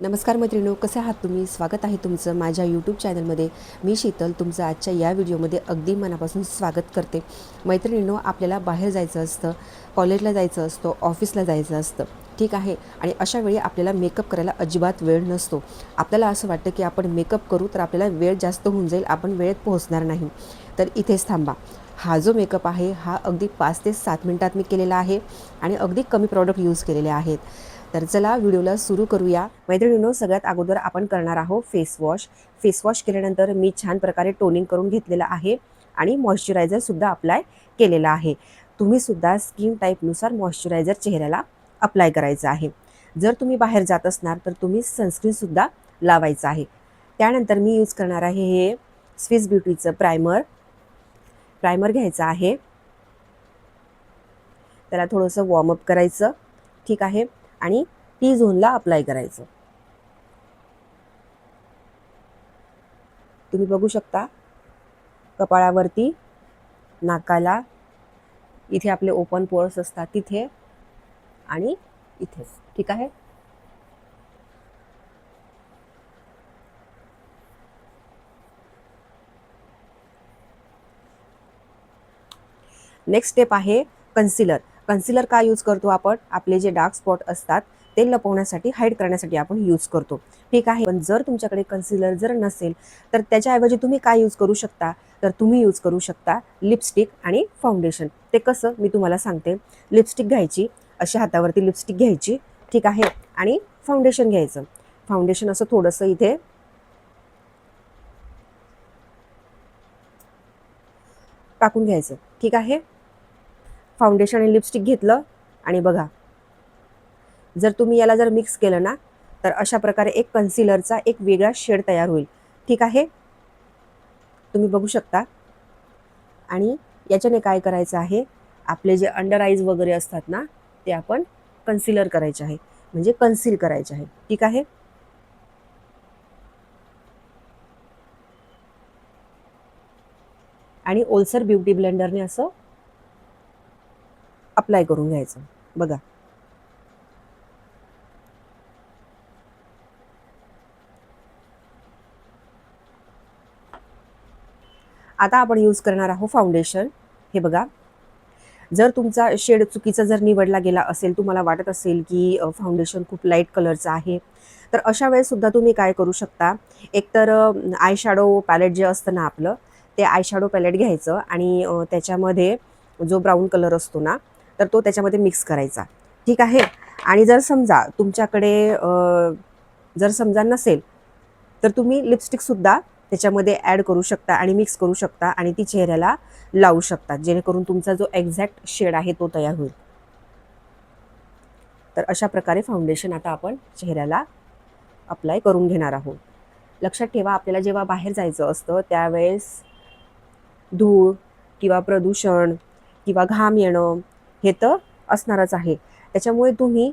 नमस्कार मैत्रिणींनो, कसे आहात तुम्ही? स्वागत आहे तुमचं माझ्या यूट्यूब चॅनलमध्ये. मी शीतल तुमचं आजच्या या व्हिडिओमध्ये अगदी मनापासून स्वागत करते. मैत्रिणींनो, आपल्याला बाहेर जायचं असतं, कॉलेजला जायचं असतं, ऑफिसला जायचं असतं, ठीक आहे. आणि अशा वेळी आपल्याला मेकअप करायला अजिबात वेळ नसतो. आपल्याला असं वाटतं की आपण मेकअप करू तर आपल्याला वेळ जास्त होऊन जाईल, आपण वेळेत पोहोचणार नाही. तर इथेच थांबा. हा जो मेकअप आहे हा अगदी 5 ते 7 मिनिटात मी केलेला आहे आणि अगदी कमी प्रॉडक्ट यूज केलेले आहेत. तर चला व्हिडिओला सुरू करूया. मैत्रिणींनो, सगळ्यात अगोदर आपण करणार आहोत फेस वॉश. फेस वॉश केल्यानंतर मी छान प्रकारे टोनिंग करून घेतलेलं आहे आणि मॉइश्चरायझरसुद्धा अप्लाय केलेला आहे. तुम्हीसुद्धा स्किन टाईपनुसार मॉइश्चरायझर चेहऱ्याला अप्लाय करायचं आहे. जर तुम्ही बाहेर जात असणार तर तुम्ही सनस्क्रीनसुद्धा लावायचं आहे. त्यानंतर मी यूज करणार आहे हे स्विस ब्युटीचं प्रायमर. प्रायमर घ्यायचं आहे, त्याला थोडंसं वॉर्मअप करायचं, ठीक आहे. आणि टी झोनला अप्लाय करायचं. तुम्ही बघू शकता कपाळावरती, नाकाला, इथे आपले ओपन पोअर्स असतात तिथे आणि इथे, ठीक आहे. नेक्स्ट स्टेप आहे कन्सिलर. कन्सिलर का यूज करतो आपण? आपले जे डार्क स्पॉट असतात ते लपवण्यासाठी, हाईड करण्यासाठी आपण यूज करतो, ठीक आहे. पण जर तुमच्याकडे कन्सिलर जर नसेल तर त्याच्याऐवजी तुम्ही काय यूज करू शकता? तर तुम्ही यूज करू शकता लिपस्टिक आणि फाउंडेशन. ते कसं मी तुम्हाला सांगते. लिपस्टिक घ्यायची, अशा हातावरती लिपस्टिक घ्यायची, ठीक आहे. आणि फाउंडेशन घ्यायचं. फाउंडेशन असं थोडंसं इथे टाकून घ्यायचं, ठीक आहे. फाउंडेशन आणि लिपस्टिक घेतलं आणि बघा, जर तुम्ही याला जर मिक्स केलं ना तर अशा प्रकारे एक कन्सिलरचा एक वेगळा शेड तयार होईल, ठीक आहे. तुम्ही बघू शकता. आणि याच्याने काय करायचं आहे, आपले जे अंडर आईज वगैरे असतात ना ते आपण कन्सिलर करायचे आहे, म्हणजे कन्सील करायचे आहे, ठीक आहे. आणि ओलसर ब्युटी ब्लेंडरने असं अप्लाय करून घ्यायचं, बघा. आता आपण यूज करणार आहोत फाउंडेशन. हे बघा, जर तुमचा शेड चुकीचा जर निवडला गेला असेल, तुम्हाला वाटत असेल की फाउंडेशन खूप लाईट कलरचं आहे, तर अशा वेळेससुद्धा तुम्ही काय करू शकता, एकतर आय शॅडो पॅलेट जे असतं ना आपलं, ते आय शॅडो पॅलेट घ्यायचं आणि त्याच्यामध्ये जो ब्राऊन कलर असतो ना तर तो त्याच्यामध्ये मिक्स करायचा, ठीक आहे. आणि जर समजा तुमच्याकडे जर समजा नसेल तर तुम्ही लिपस्टिकसुद्धा त्याच्यामध्ये ॲड करू शकता आणि मिक्स करू शकता आणि ती चेहऱ्याला लावू शकता, जेणेकरून तुमचा जो एक्झॅक्ट शेड आहे तो तयार होईल. तर अशा प्रकारे फाउंडेशन आता आपण चेहऱ्याला अप्लाय करून घेणार आहोत. लक्षात ठेवा, आपल्याला जेव्हा बाहेर जायचं असतं त्यावेळेस धूळ किंवा प्रदूषण किंवा घाम येणं हे तर असणारच आहे. त्याच्यामुळे तुम्ही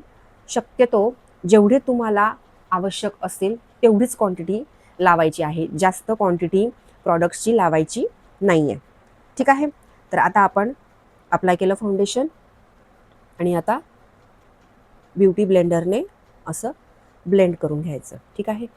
शक्यतो जेवढे तुम्हाला आवश्यक असेल तेवढीच क्वांटिटी लावायची आहे, जास्त क्वांटिटी प्रॉडक्ट्सची लावायची नाही आहे, ठीक आहे. तर आता आपण अप्लाय केलं फाउंडेशन आणि आता ब्युटी ब्लेंडरने असं ब्लेंड करून घ्यायचं, ठीक आहे.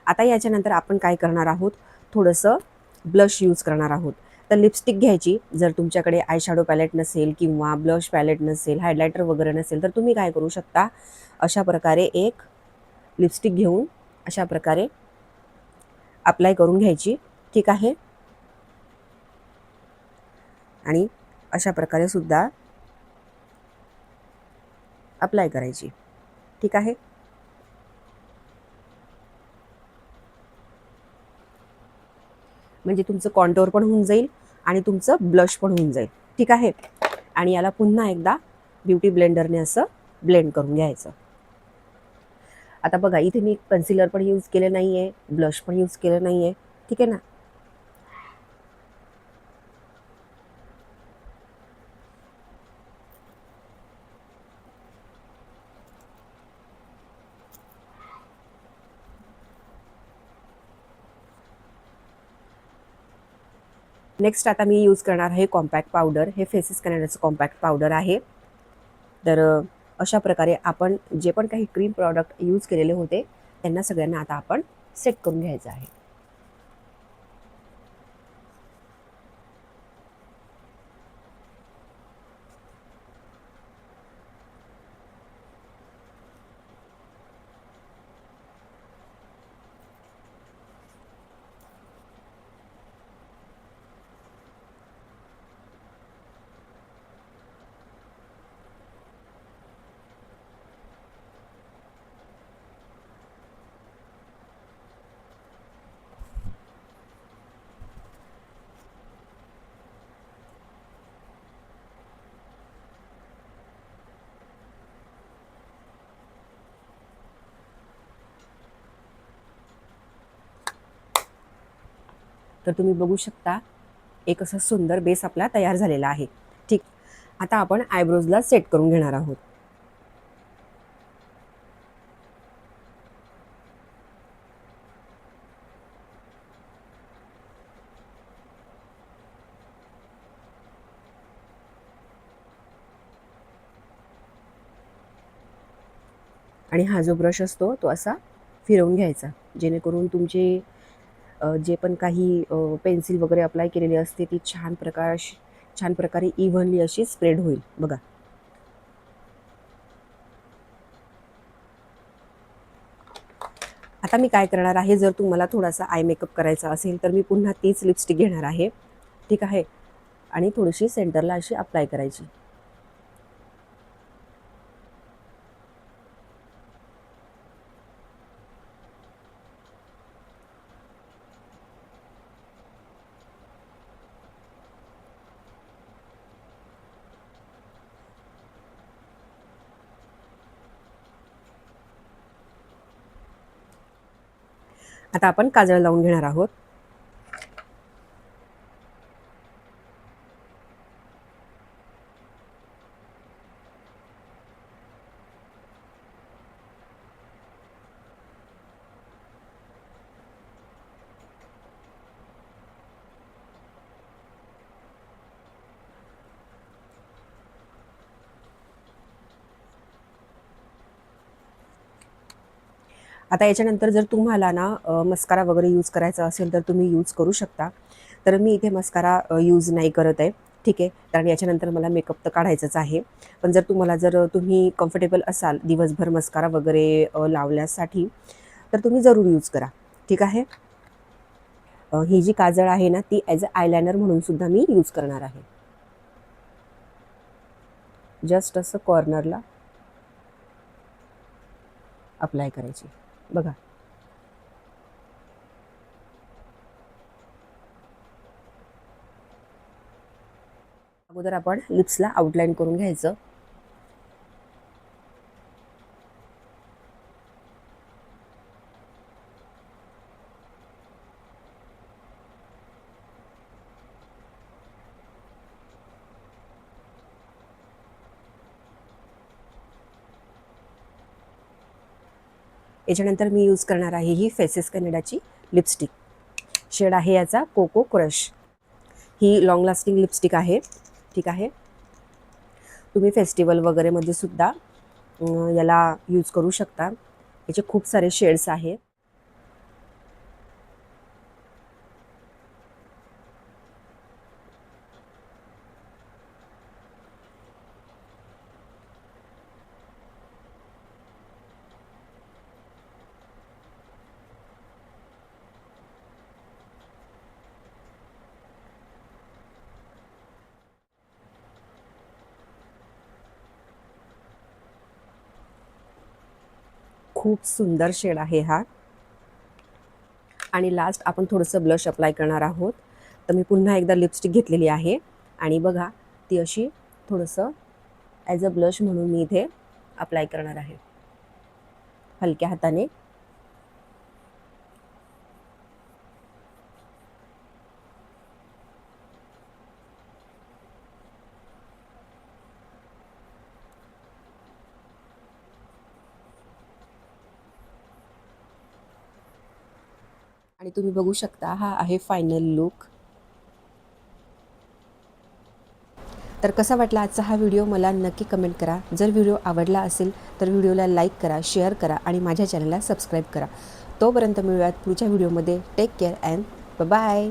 आता याच्यानंतर आपण काय करणार आहोत, थोडंसं ब्लश यूज करणार आहोत. तर लिपस्टिक घ्यायची, जर तुमच्याकडे आय शॅडो पॅलेट नसेल किंवा ब्लश पॅलेट नसेल, हायलायटर वगैरे नसेल तर तुम्ही काय करू शकता, अशा प्रकारे एक लिपस्टिक घेऊन अशा प्रकारे अप्लाय करून घ्यायची, ठीक आहे. आणि अशा प्रकारे सुद्धा अप्लाय करायची, ठीक आहे. म्हणजे तुमचं कॉन्टोर पण होऊन जाईल आणि तुमचं ब्लश पण होऊन जाईल, ठीक आहे. आणि याला पुन्हा एकदा ब्युटी ब्लेंडरने असं ब्लेंड करून घ्यायचं. आता बघा, इथे मी कन्सिलर पण यूज केलं नाही आहे, ब्लश पण यूज केलं नाही आहे, ठीक आहे ना. नेक्स्ट आता मी यूज करणार आहे कॉम्पॅक्ट पावडर. हे फेसेस कॅनडाचं कॉम्पॅक्ट पावडर आहे. तर अशा प्रकारे आपण जे पण काही क्रीम प्रॉडक्ट यूज केलेले होते त्यांना सगळ्यांना आता आपण सेट करून घ्यायचं आहे. तर तुम्ही बघू शकता एक असा सुंदर बेस आपला तयार झालेला आहे. ठीक, आता आपण आयब्रोजला सेट करून घेणार आहोत. आणि हा जो ब्रश असतो तो असा फिरवून घ्यायचा, जेणेकरून तुमचे जे पण काही पेन्सिल वगैरे अप्लाय केलेली असते ती छान प्रकारे इव्हनली अशी स्प्रेड होईल. बघा, आता मी काय करणार आहे, जर तुम्हाला थोडासा आय मेकअप करायचा असेल तर मी पुन्हा तीच लिपस्टिक घेणार आहे. ठीक आहे, आणि थोडीशी सेंटरला अशी अप्लाय करायची. आता आपण काजळ लावून घेणार आहोत. आता याच्यानंतर जर तुम्हाला ना मस्कारा वगैरे यूज करायचा असेल तर तुम्ही यूज करू शकता. तर मी इथे मस्कारा यूज नाही करत आहे. ठीक आहे, कारण याच्यानंतर मला मेकअप तर काढायचंच आहे. पण जर तुम्ही कम्फर्टेबल असाल दिवसभर मस्कारा वगैरे लावण्यासाठी तर तुम्ही जरूर यूज करा. ठीक आहे. ही जी काजळ आहे ना ती ॲज अ आयलायनर म्हणून सुद्धा मी यूज करणार आहे. जस्ट असं कॉर्नरला अप्लाय करायची. बघा, अगोदर आपण लिप्सला आउटलाईन करून घ्यायचं. याच्यानंतर मी यूज करणार आहे ही फेसेस कॅनडाची लिपस्टिक. शेड आहे याचा कोको क्रश. ही लॉंग लास्टिंग लिपस्टिक आहे. ठीक आहे, तुम्ही फेस्टिवल वगैरेमध्ये सुद्धा याला यूज करू शकता. याचे खूप सारे शेड्स आहेत. खूप सुंदर शेड आहे हा. आणि लास्ट आपण थोडंसं ब्लश अप्लाय करणार आहोत. तर मी पुन्हा एकदा लिपस्टिक घेतलेली आहे आणि बघा ती अशी थोडंसं ॲज अ ब्लश म्हणून मी इथे अप्लाय करणार आहे हलक्या हाताने. आणि तुम्ही बघू शकता हा आहे फायनल लुक. तर कसा वाटला आजचा हा व्हिडिओ मला नक्की कमेंट करा. जर व्हिडिओ आवडला असेल तर व्हिडिओला लाईक करा, शेअर करा आणि माझ्या चॅनलला सबस्क्राईब करा. तोपर्यंत मिळूयात पुढच्या व्हिडिओमध्ये. Take care and bye.